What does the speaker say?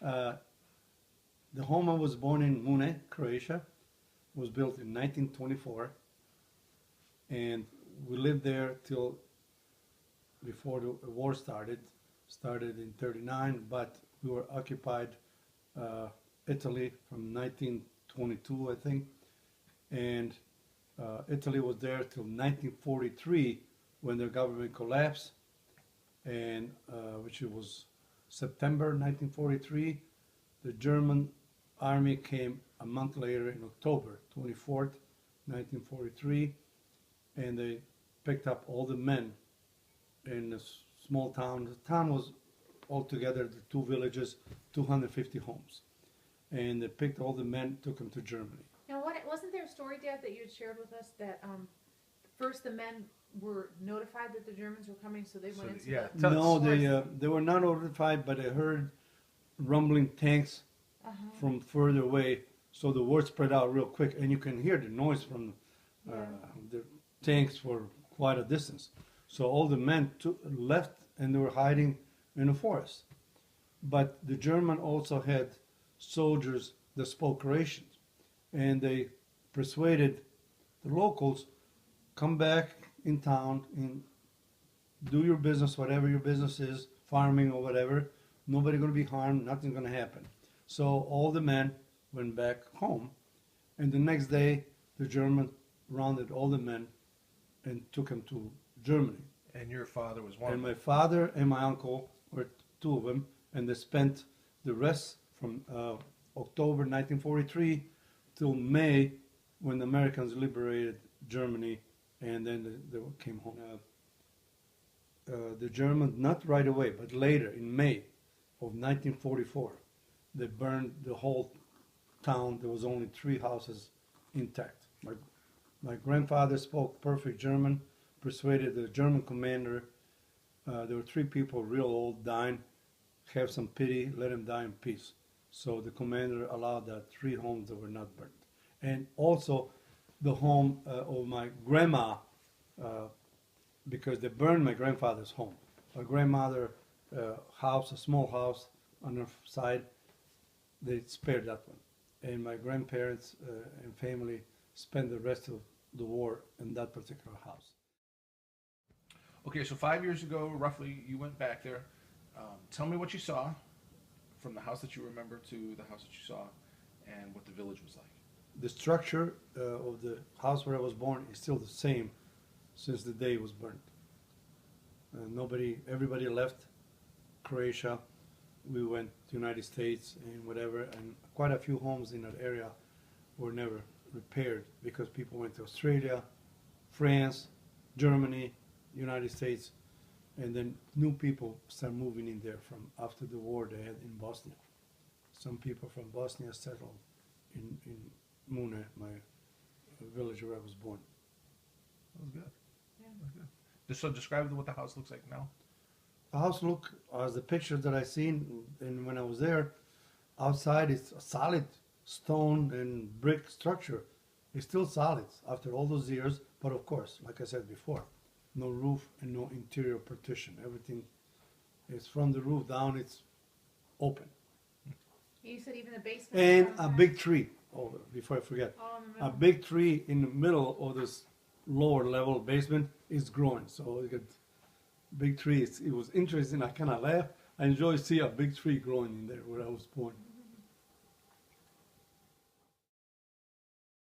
Uh, the home I was born in, Mune, Croatia, was built in 1924, and we lived there till before the war started. Started in 39, but we were occupied Italy from 1922, I think, and Italy was there till 1943 when the government collapsed, and which was September 1943. The German army came a month later in October 24th, 1943, and they picked up all the men in a small town. The town was altogether, the two villages, 250 homes. And they picked all the men, took them to Germany. Now, wasn't there a story, Dad, that you had shared with us that first the men were notified that the Germans were coming, so they went into the... No, they were not notified, but they heard rumbling tanks from further away, so the word spread out real quick, and you can hear the noise from the tanks for quite a distance. So all the men left, and they were hiding in the forest. But the German also had soldiers that spoke Croatian, and they persuaded the locals, come back in town and do your business, whatever your business is, farming or whatever. Nobody's going to be harmed, nothing's going to happen. So all the men went back home, and the next day the German rounded all the men and took them to Germany. And your father was one. And my father and my uncle were two of them, and they spent the rest from October 1943 till May, when the Americans liberated Germany, and then they came home. The Germans, not right away, but later in May of 1944, they burned the whole town. There was only 3 houses intact. My grandfather spoke perfect German, persuaded the German commander. There were 3 people real old dying. Have some pity, let them die in peace. So the commander allowed that 3 homes that were not burnt. And also the home of my grandma, because they burned my grandfather's home. My grandmother house, a small house on her side, they spared that one. And my grandparents and family spent the rest of the war in that particular house. Okay, so 5 years ago, roughly, you went back there. Tell me what you saw from the house that you remember to the house that you saw, and what the village was like. The structure of the house where I was born is still the same since the day it was burnt. Everybody left Croatia. We went to the United States and whatever, and quite a few homes in that area were never repaired because people went to Australia, France, Germany, United States, and then new people started moving in there from after the war they had in Bosnia. Some people from Bosnia settled in Mune, my village where I was born. That was good. Yeah. That was good. So describe what the house looks like now. The house look as the pictures that I seen, and when I was there, outside it's a solid stone and brick structure. It's still solid after all those years, but of course, like I said before, no roof and no interior partition. Everything is from the roof down, it's open. You said even the basement. And a big tree. Oh, before I forget, Oh, a big tree in the middle of this lower level basement is growing. So you got big trees. It was interesting. I kind of laughed. I enjoy see a big tree growing in there where I was born.